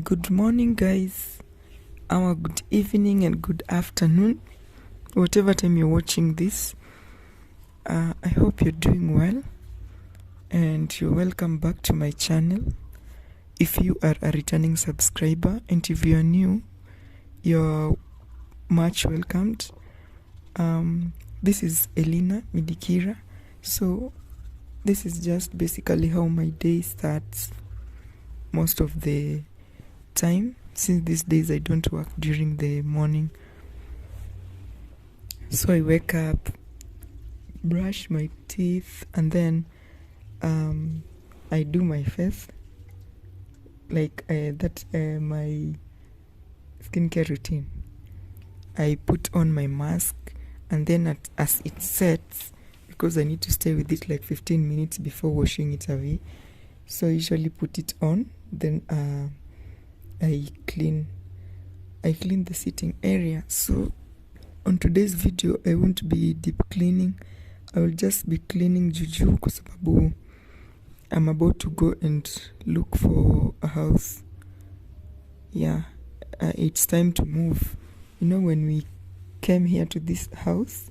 Good morning, guys. Our good evening and good afternoon, whatever time you're watching this. I hope you're doing well, and you're welcome back to my channel. If you are a returning subscriber, and if you are new, you're much welcomed. This is Elina Midikira. So this is just basically how my day starts most of the time, since these days I don't work during the morning. So I wake up, brush my teeth, and then I do my face, like my skincare routine. I put on my mask, and then as it sets, because I need to stay with it like 15 minutes before washing it away, so I usually put it on. Then I clean the sitting area. So on today's video I won't be deep cleaning. I will just be cleaning juju kwa sababu I'm about to go and look for a house. It's time to move. You know, when we came here to this house,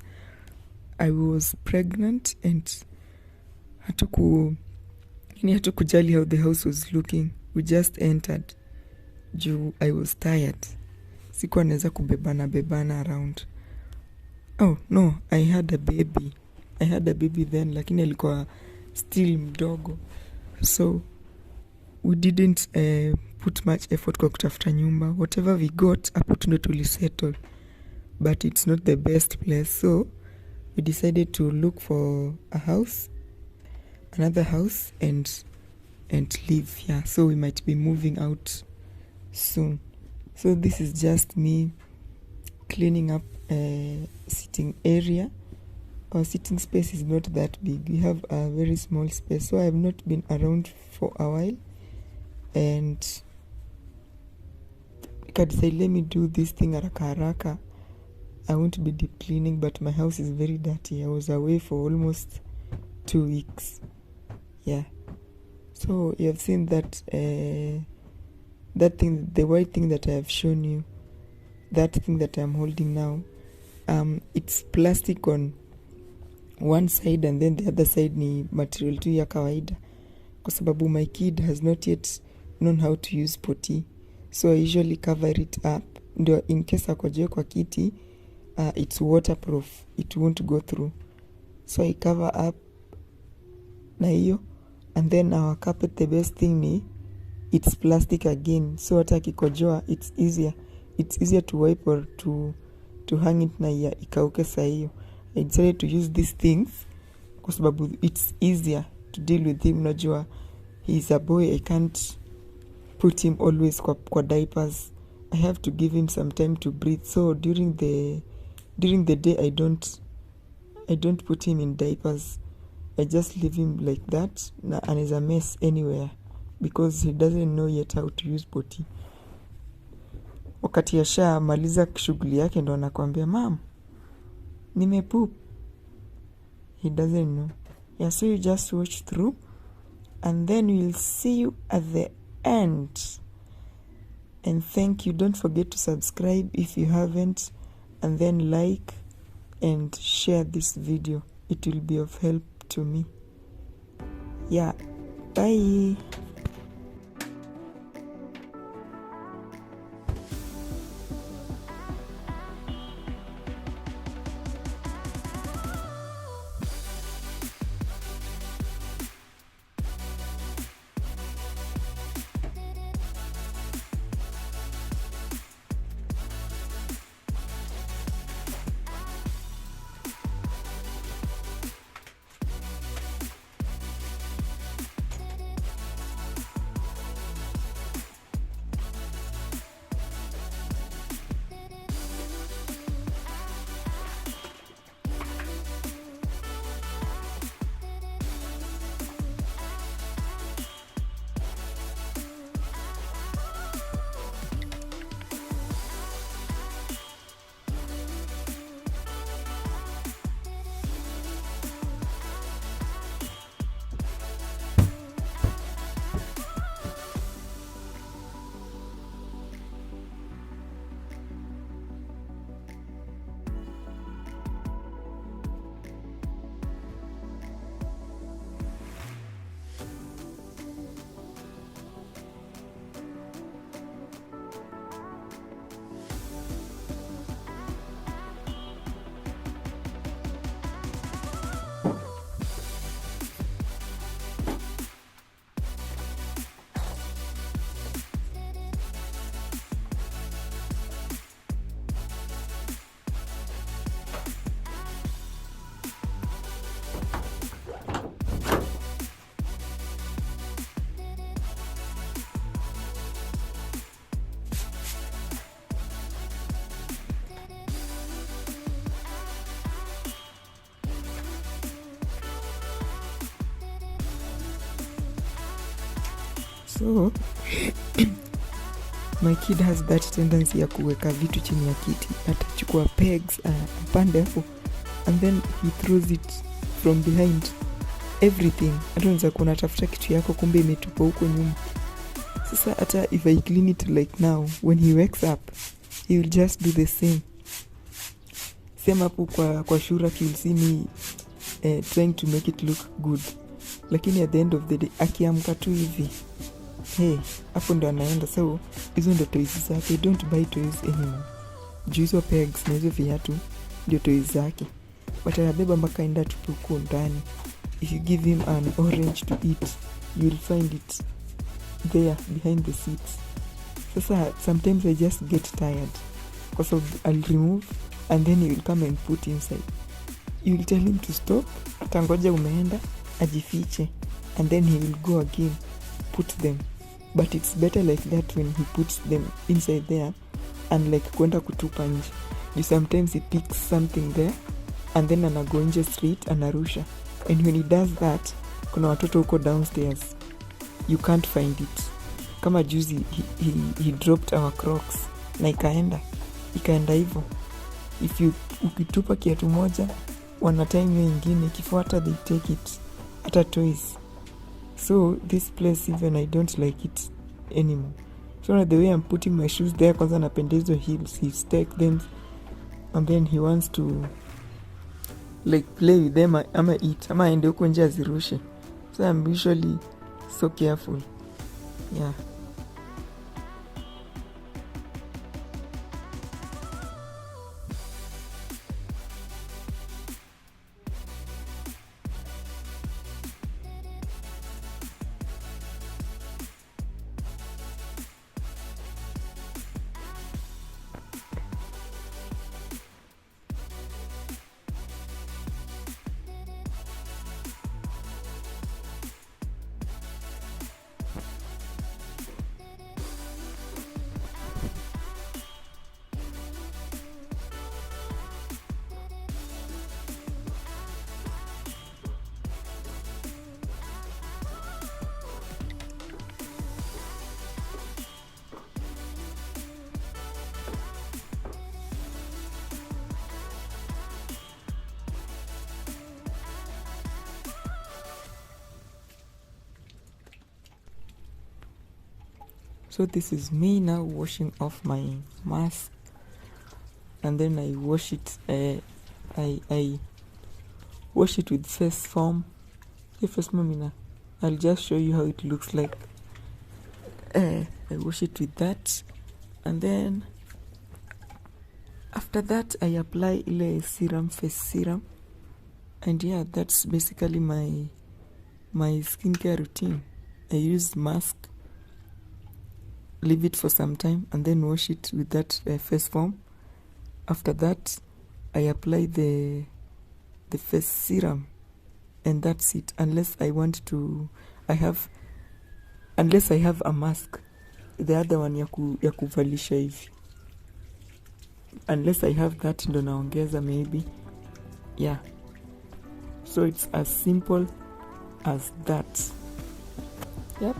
I was pregnant and hatukujali how the house was looking. We just entered. I was tired. Sikuwa naweza bebana around. Oh no, I had a baby then, lakini alikuwa still mdogo, so we didn't put much effort kwa kutafuta nyumba. Whatever we got, hapo ndo tulisettle, but it's not the best place, so we decided to look for another house and live here. So we might be moving out soon. So this is just me cleaning up sitting area. Our sitting space is not that big. We have a very small space, so I have not been around for a while, and I decided, let me do this thing haraka. I won't be deep cleaning, but my house is very dirty. I was away for almost 2 weeks. So you have seen that that thing, the white thing that I have shown you, that thing that I'm holding now, it's plastic on one side, and then the other side ni material tu ya kawaida, kwa sababu my kid has not yet known how to use potty, so I usually cover it up ndio in case akojoe kwa kiti, it's waterproof, it won't go through. So I cover up na hiyo, and then our carpet, the best thing ni it's plastic again, so hata kikojoa it's easier to wipe or to hang it na ikauke saa hiyo. I decided to use these things kwa sababu it's easier to deal with him. Unajua, he's a boy, I can't put him always kwa diapers. I have to give him some time to breathe. So during the day I don't put him in diapers. I just leave him like that, and is a mess anywhere because he doesn't know yet how to use potty. Wakati yasha maliza shughuli yake ndo anakuambia, "Mom, nimepoop." He doesn't know. So you just watch through, and then we'll see you at the end. And thank you. Don't forget to subscribe if you haven't, and then like and share this video. It will be of help to me. Bye. So my kid has that tendency ya kuweka vitu chini ya kiti. Atachukua pegs apande hapo, and then he throws it from behind everything. Hata unaweza kuwa unatafuta kitu yako kumbe imetupa huko nyuma. Sasa hata if I clean it like now, when he wakes up he will just do the same hapo kwa shura. You'll see me trying to make it look good, lakini at the end of the day akiamka tu hivi, hey, hapo ndo anaenda. So hizo ndo toys zake. Don't buy toys anymore. Juu hizo pegs na hizo viatu ndio toys zake, but anabeba mpaka enda tupu huko ndani. If you give him an orange to eat, you will find it there behind the seats. Sasa sometimes I just get tired because I'll remove and then he will come and put inside. You will tell him to stop, atangoja umeenda ajifiche, and then he will go again put them. But it's better like that when he puts them inside there and like kwenda kutupa nje. You sometimes he picks something there and then anago nje straight anarusha. And when he does that, kuna watoto huko downstairs, you can't find it. Kama juzi he dropped our Crocs na ikaenda hivyo. If you ukitupa kiatu moja, wana time nyingine kifuata they take it. Hata toys. So this place even I don't like it anymore. So the way I'm putting my shoes there, kwanza napenda heels, he stake them and then he wants to like play with them ama eat ama aende huko nje azirushe. So I'm usually so careful. Yeah. So this is me now washing off my mask, and then I wash it. I wash it with face foam. I'll just show you how it looks like. I wash it with that, and then after that I apply ile serum, face serum, and yeah, that's basically my skincare routine. I use mask, leave it for some time, and then wash it with that face foam. After that I apply the face serum, and that's it. Unless I have a mask, the other one ya kuvalisha hivi. Unless I have that, ndo naongeza maybe. Yeah, so it's as simple as that. Yep.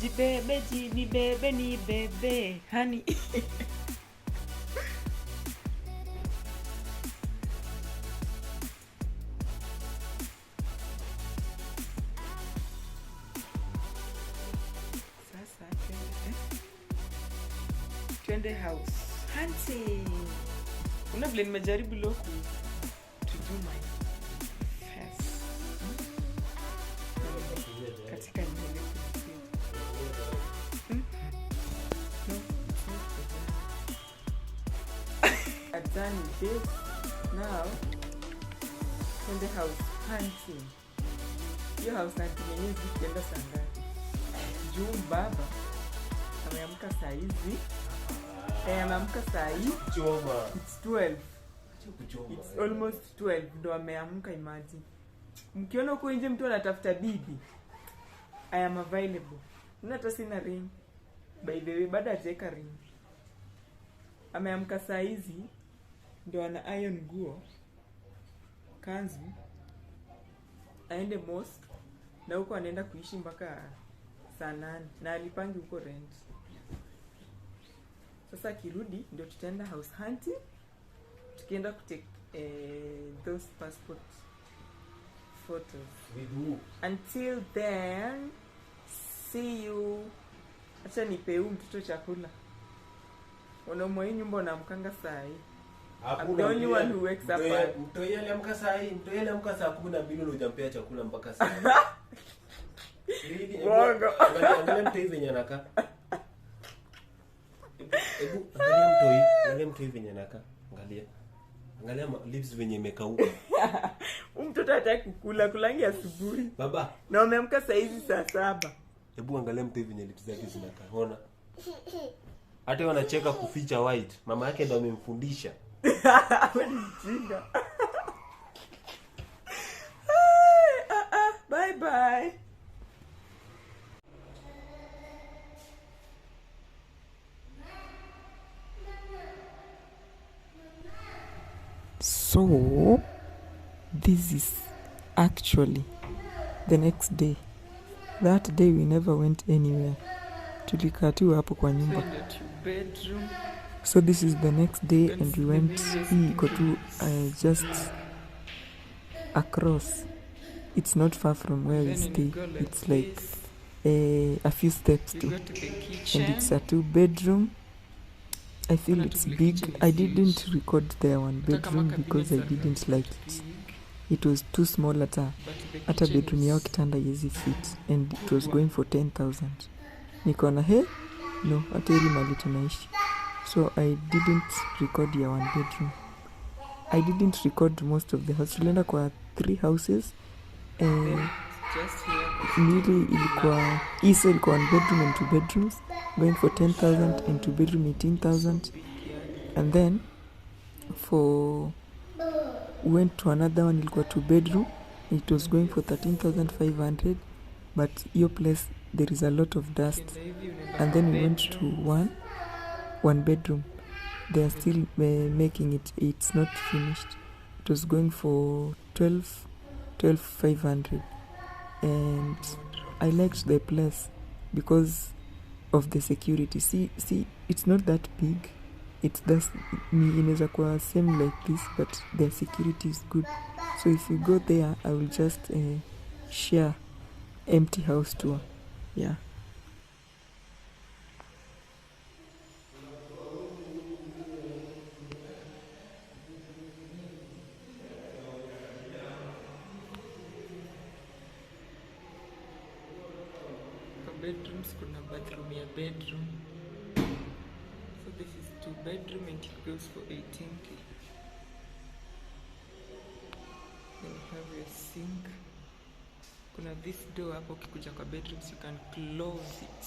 Jibebe, nibebe, nibebe, honey. Sasa twende house hunting. Una vile nimejaribu loku to do my first katika nyele I've done this. Now twende house hunting. Hiyo house hunting yenyewe zikienda saa ngapi? Juu baba ameamka saa hizi. Ameamka saa hii. It's 12. It's almost 12 ndo ameamka, imagine. Mkiona huko nje mtu anatafuta bibi, I am available. Hata sina ring. By the way, baada ya ring. Ameamka saa hizi ndo ana iron nguo, kanzu, aende mosque na huko anaenda kuishi mpaka saa 8 na alipangi huko rent. Sasa kirudi ndio tutaenda house hunting, tukienda kutake those passport photos. Until then, see you. Acha nipeu mtoto chakula. Unaomwa hii nyumba unamkanga saa hii. I'm the only one who wakes up. Mtoyele aliamka saa hii, mtoyele aliamka saa 12 na hujampea chakula mpaka saa. Bongo. Angalia mtoi venye anakaa. Hebu angalia mtoi venye anakaa. Angalia lips venye imekauka. Mtoto hataki kukula, kulangi asubuhi. Baba. Na umeamka saa hizi saa 7. Hebu angalia mtoi venye lips zake zinakaa. Ona. Hata wanacheka kuficha white. Mama yake ndo amemfundisha. Wewe ni mjinga. Bye bye. So this is actually the next day. That day we never went anywhere. Tulikaa tu hapo kwa nyumba. So this is the next day and we went, hii iko tu just across. It's not far from where we stay. It's like a few steps too. And it's a 2-bedroom. I feel it's big. I didn't record their 1-bedroom because I didn't like it. It was too small hata bedroom yao kitanda yezi fit. And it was going for 10,000. Nikona no, hata hili mali tunaishi. So I didn't record your 1-bedroom. I didn't record most of the house. Tulienda kwa 3 houses. Nili ilikuwa Isa ilikuwa 1-bedroom and 2 bedrooms going for 10,000 and 2-bedroom 18,000. And then went to another one ilikuwa 2-bedroom. It was going for 13,500. But your place there is a lot of dust. And then we went to 1-bedroom. They are still making it. It's not finished. It was going for 12,500. And I liked the place because of the security. See, it's not that big. It's just inaweza kuwa same like this, but the security is good. So if you go there, I will just share empty house tour. Yeah. Bedrooms, kuna bathroom ya bedroom. So this is 2-bedroom and it goes for 18K. Then you have your sink. Kuna this door hapo, ukikuja kwa bedrooms you can close it.